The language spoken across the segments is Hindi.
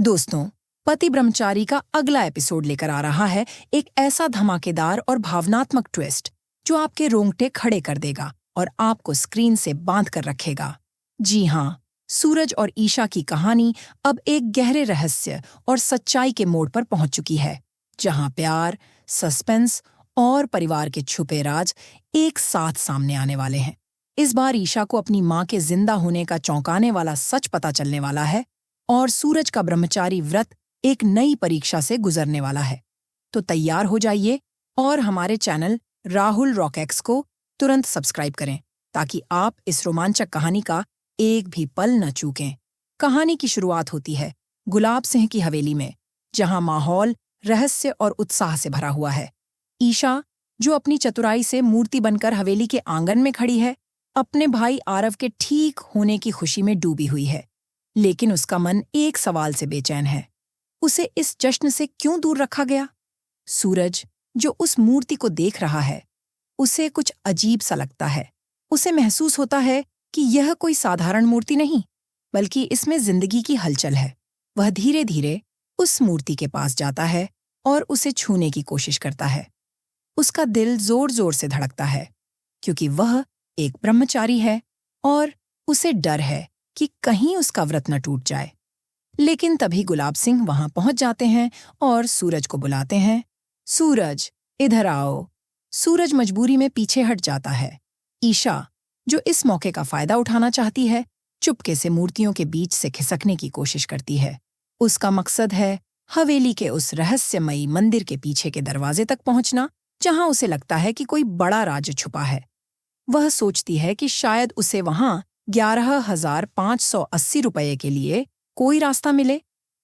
दोस्तों, पति ब्रह्मचारी का अगला एपिसोड लेकर आ रहा है एक ऐसा धमाकेदार और भावनात्मक ट्विस्ट जो आपके रोंगटे खड़े कर देगा और आपको स्क्रीन से बांध कर रखेगा। जी हाँ, सूरज और ईशा की कहानी अब एक गहरे रहस्य और सच्चाई के मोड़ पर पहुंच चुकी है, जहां प्यार, सस्पेंस और परिवार के छुपे राज एक साथ सामने आने वाले हैं। इस बार ईशा को अपनी मां के जिंदा होने का चौंकाने वाला सच पता चलने वाला है और सूरज का ब्रह्मचारी व्रत एक नई परीक्षा से गुजरने वाला है। तो तैयार हो जाइए और हमारे चैनल राहुल रॉकेक्स को तुरंत सब्सक्राइब करें ताकि आप इस रोमांचक कहानी का एक भी पल न चूकें। कहानी की शुरुआत होती है गुलाब सिंह की हवेली में, जहां माहौल रहस्य और उत्साह से भरा हुआ है। ईशा, जो अपनी चतुराई से मूर्ति बनकर हवेली के आंगन में खड़ी है, अपने भाई आरव के ठीक होने की खुशी में डूबी हुई है, लेकिन उसका मन एक सवाल से बेचैन है। उसे इस जश्न से क्यों दूर रखा गया? सूरज, जो उस मूर्ति को देख रहा है, उसे कुछ अजीब सा लगता है। उसे महसूस होता है कि यह कोई साधारण मूर्ति नहीं, बल्कि इसमें जिंदगी की हलचल है। वह धीरे धीरे उस मूर्ति के पास जाता है और उसे छूने की कोशिश करता है। उसका दिल जोर जोर से धड़कता है, क्योंकि वह एक ब्रह्मचारी है और उसे डर है कि कहीं उसका व्रत न टूट जाए। लेकिन तभी गुलाब सिंह वहां पहुंच जाते हैं और सूरज को बुलाते हैं। सूरज, इधर आओ। सूरज मजबूरी में पीछे हट जाता है। ईशा, जो इस मौके का फायदा उठाना चाहती है, चुपके से मूर्तियों के बीच से खिसकने की कोशिश करती है। उसका मकसद है हवेली के उस रहस्यमयी मंदिर के पीछे के दरवाजे तक पहुंचना, जहां उसे लगता है कि कोई बड़ा राज छुपा है। वह सोचती है कि शायद उसे वहां 11,580 रुपये के लिए कोई रास्ता मिले,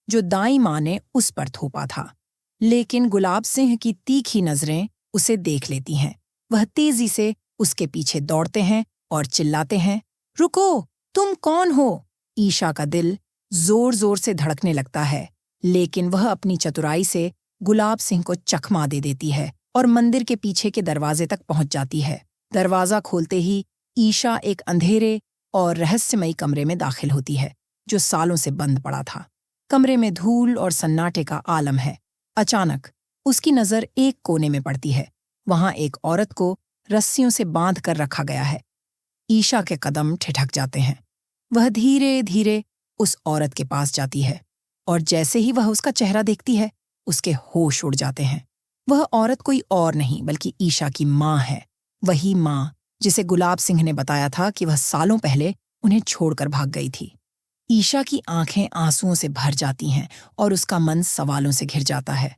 जो दाई माँ ने उस पर थोपा था। लेकिन गुलाब सिंह की तीखी नजरें उसे देख लेती हैं। वह तेजी से उसके पीछे दौड़ते हैं और चिल्लाते हैं, रुको, तुम कौन हो? ईशा का दिल जोर जोर से धड़कने लगता है, लेकिन वह अपनी चतुराई से गुलाब सिंह को चकमा दे देती है और मंदिर के पीछे के दरवाजे तक पहुंच जाती है। दरवाजा खोलते ही ईशा एक अंधेरे और रहस्यमयी कमरे में दाखिल होती है, जो सालों से बंद पड़ा था। कमरे में धूल और सन्नाटे का आलम है। अचानक उसकी नजर एक कोने में पड़ती है। वहां एक औरत को रस्सियों से बांध कर रखा गया है। ईशा के कदम ठिठक जाते हैं। वह धीरे धीरे उस औरत के पास जाती है और जैसे ही वह उसका चेहरा देखती है, उसके होश उड़ जाते हैं। वह औरत कोई और नहीं बल्कि ईशा की माँ है। वही माँ जिसे गुलाब सिंह ने बताया था कि वह सालों पहले उन्हें छोड़कर भाग गई थी। ईशा की आंखें आंसुओं से भर जाती हैं और उसका मन सवालों से घिर जाता है।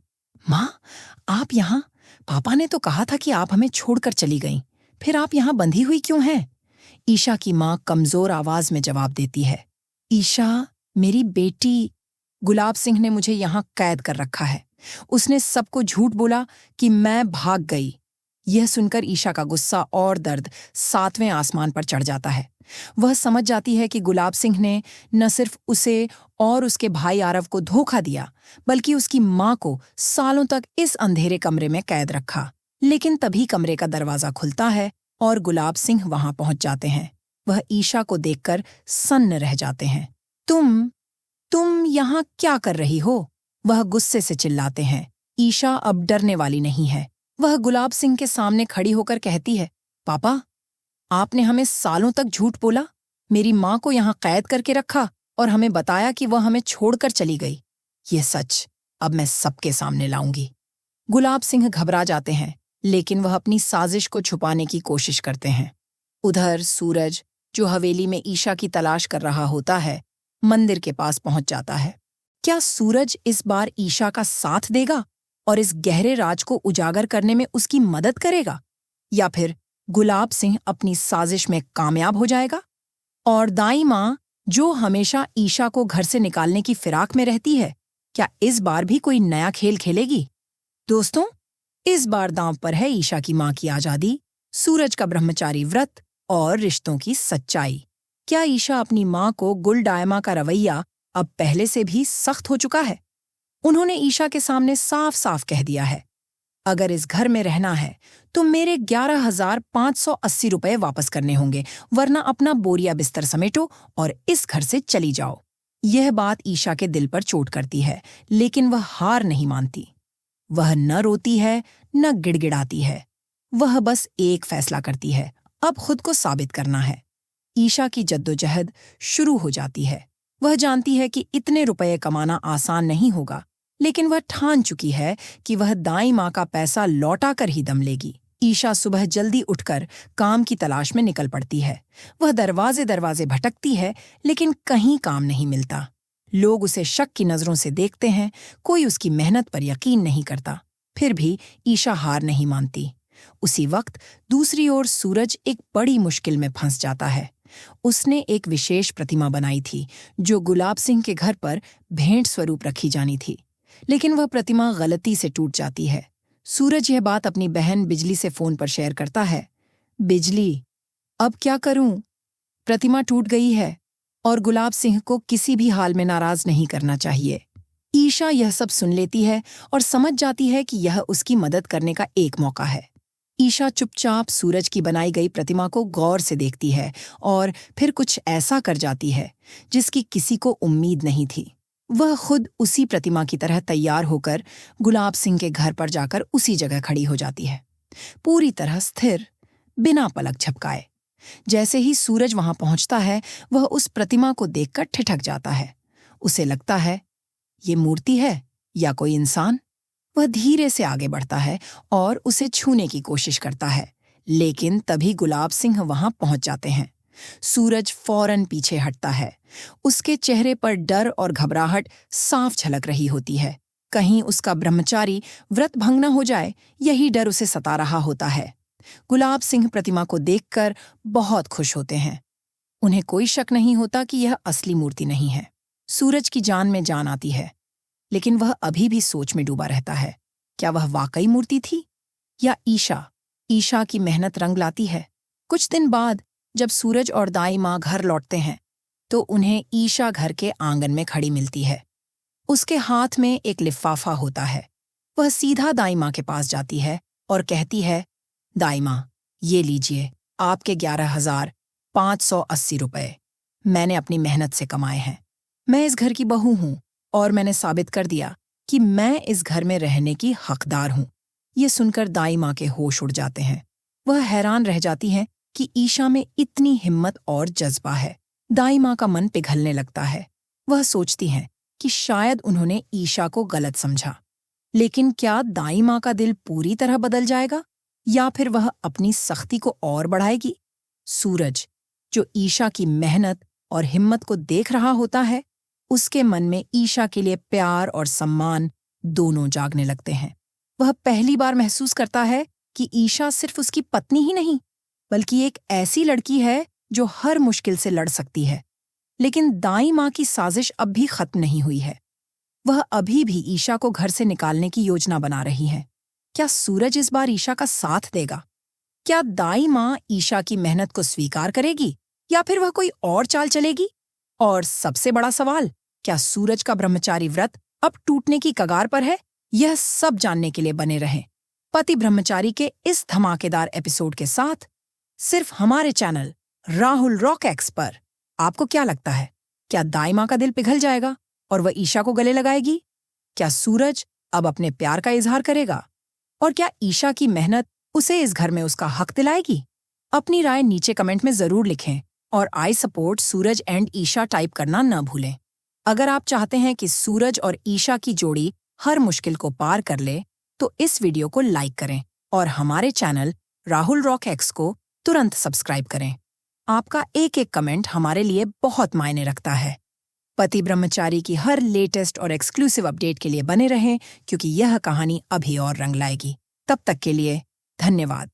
माँ, आप यहाँ? पापा ने तो कहा था कि आप हमें छोड़कर चली गईं। फिर आप यहाँ बंधी हुई क्यों हैं? ईशा की माँ कमजोर आवाज में जवाब देती है। ईशा, मेरी बेटी, गुलाब सिंह ने मुझे यहाँ कैद कर रखा है। उसने सबको झूठ बोला कि मैं भाग गई। यह सुनकर ईशा का गुस्सा और दर्द 7वें आसमान पर चढ़ जाता है। वह समझ जाती है कि गुलाब सिंह ने न सिर्फ उसे और उसके भाई आरव को धोखा दिया, बल्कि उसकी माँ को सालों तक इस अंधेरे कमरे में कैद रखा। लेकिन तभी कमरे का दरवाजा खुलता है और गुलाब सिंह वहां पहुंच जाते हैं। वह ईशा को देखकर सन्न रह जाते हैं। तुम यहाँ क्या कर रही हो? वह गुस्से से चिल्लाते हैं। ईशा अब डरने वाली नहीं है। वह गुलाब सिंह के सामने खड़ी होकर कहती है, पापा, आपने हमें सालों तक झूठ बोला, मेरी माँ को यहाँ कैद करके रखा और हमें बताया कि वह हमें छोड़कर चली गई। ये सच अब मैं सबके सामने लाऊंगी। गुलाब सिंह घबरा जाते हैं, लेकिन वह अपनी साजिश को छुपाने की कोशिश करते हैं। उधर सूरज, जो हवेली में ईशा की तलाश कर रहा होता है, मंदिर के पास पहुंच जाता है। क्या सूरज इस बार ईशा का साथ देगा और इस गहरे राज को उजागर करने में उसकी मदद करेगा, या फिर गुलाब सिंह अपनी साजिश में कामयाब हो जाएगा? और दाई माँ, जो हमेशा ईशा को घर से निकालने की फिराक में रहती है, क्या इस बार भी कोई नया खेल खेलेगी? दोस्तों, इस बार दांव पर है ईशा की माँ की आजादी, सूरज का ब्रह्मचारी व्रत और रिश्तों की सच्चाई। क्या ईशा अपनी माँ को गुलडायमा का रवैया अब पहले से भी सख्त हो चुका है? उन्होंने ईशा के सामने साफ साफ कह दिया है, अगर इस घर में रहना है तो मेरे 11,580 रुपये वापस करने होंगे, वरना अपना बोरिया बिस्तर समेटो और इस घर से चली जाओ। यह बात ईशा के दिल पर चोट करती है, लेकिन वह हार नहीं मानती। वह न रोती है न गिड़गिड़ाती है। वह बस एक फैसला करती है, अब खुद को साबित करना है। ईशा की जद्दोजहद शुरू हो जाती है। वह जानती है कि इतने रुपए कमाना आसान नहीं होगा, लेकिन वह ठान चुकी है कि वह दाई माँ का पैसा लौटा कर ही दम लेगी। ईशा सुबह जल्दी उठकर काम की तलाश में निकल पड़ती है। वह दरवाजे दरवाजे भटकती है, लेकिन कहीं काम नहीं मिलता। लोग उसे शक की नजरों से देखते हैं, कोई उसकी मेहनत पर यकीन नहीं करता। फिर भी ईशा हार नहीं मानती। उसी वक्त दूसरी ओर सूरज एक बड़ी मुश्किल में फंस जाता है। उसने एक विशेष प्रतिमा बनाई थी जो गुलाब सिंह के घर पर भेंट स्वरूप रखी जानी थी, लेकिन वह प्रतिमा गलती से टूट जाती है। सूरज यह बात अपनी बहन बिजली से फोन पर शेयर करता है। बिजली, अब क्या करूं? प्रतिमा टूट गई है और गुलाब सिंह को किसी भी हाल में नाराज नहीं करना चाहिए। ईशा यह सब सुन लेती है और समझ जाती है कि यह उसकी मदद करने का एक मौका है। ईशा चुपचाप सूरज की बनाई गई प्रतिमा को गौर से देखती है और फिर कुछ ऐसा कर जाती है जिसकी किसी को उम्मीद नहीं थी। वह खुद उसी प्रतिमा की तरह तैयार होकर गुलाब सिंह के घर पर जाकर उसी जगह खड़ी हो जाती है, पूरी तरह स्थिर, बिना पलक झपकाए। जैसे ही सूरज वहां पहुंचता है, वह उस प्रतिमा को देखकर ठिठक जाता है। उसे लगता है, ये मूर्ति है या कोई इंसान? वह धीरे से आगे बढ़ता है और उसे छूने की कोशिश करता है, लेकिन तभी गुलाब सिंह वहां पहुंच जाते हैं। सूरज फौरन पीछे हटता है। उसके चेहरे पर डर और घबराहट साफ झलक रही होती है। कहीं उसका ब्रह्मचारी व्रत भंग न हो जाए, यही डर उसे सता रहा होता है। गुलाब सिंह प्रतिमा को देखकर बहुत खुश होते हैं। उन्हें कोई शक नहीं होता कि यह असली मूर्ति नहीं है। सूरज की जान में जान आती है, लेकिन वह अभी भी सोच में डूबा रहता है। क्या वह वाकई मूर्ति थी या ईशा की मेहनत रंग लाती है? कुछ दिन बाद जब सूरज और दाई माँ घर लौटते हैं, तो उन्हें ईशा घर के आंगन में खड़ी मिलती है। उसके हाथ में एक लिफाफा होता है। वह सीधा दाई माँ के पास जाती है और कहती है, दाई माँ, ये लीजिए आपके 11,580 रुपए। मैंने अपनी मेहनत से कमाए हैं। मैं इस घर की बहू हूँ और मैंने साबित कर दिया कि मैं इस घर में रहने की हकदार हूँ। ये सुनकर दाई माँ के होश उड़ जाते हैं। वह हैरान रह जाती हैं कि ईशा में इतनी हिम्मत और जज्बा है। दाई माँ का मन पिघलने लगता है। वह सोचती हैं कि शायद उन्होंने ईशा को गलत समझा। लेकिन क्या दाई माँ का दिल पूरी तरह बदल जाएगा या फिर वह अपनी सख्ती को और बढ़ाएगी? सूरज, जो ईशा की मेहनत और हिम्मत को देख रहा होता है, उसके मन में ईशा के लिए प्यार और सम्मान दोनों जागने लगते हैं। वह पहली बार महसूस करता है कि ईशा सिर्फ उसकी पत्नी ही नहीं, बल्कि एक ऐसी लड़की है जो हर मुश्किल से लड़ सकती है। लेकिन दाई माँ की साजिश अब भी खत्म नहीं हुई है। वह अभी भी ईशा को घर से निकालने की योजना बना रही है। क्या सूरज इस बार ईशा का साथ देगा? क्या दाई माँ ईशा की मेहनत को स्वीकार करेगी या फिर वह कोई और चाल चलेगी? और सबसे बड़ा सवाल, क्या सूरज का ब्रह्मचारी व्रत अब टूटने की कगार पर है? यह सब जानने के लिए बने रहें पति ब्रह्मचारी के इस धमाकेदार एपिसोड के साथ, सिर्फ हमारे चैनल राहुल रॉक एक्स पर। आपको क्या लगता है, क्या दाई माँ का दिल पिघल जाएगा और वह ईशा को गले लगाएगी? क्या सूरज अब अपने प्यार का इजहार करेगा? और क्या ईशा की मेहनत उसे इस घर में उसका हक दिलाएगी? अपनी राय नीचे कमेंट में जरूर लिखें और I support Suraj and Isha type करना न भूलें। अगर आप चाहते हैं कि सूरज और ईशा की जोड़ी हर मुश्किल को पार कर ले, तो इस वीडियो को लाइक करें और हमारे चैनल राहुल रॉक एक्स को तुरंत सब्सक्राइब करें। आपका एक एक कमेंट हमारे लिए बहुत मायने रखता है। पति ब्रह्मचारी की हर लेटेस्ट और एक्सक्लूसिव अपडेट के लिए बने रहें, क्योंकि यह कहानी अभी और रंग लाएगी। तब तक के लिए धन्यवाद।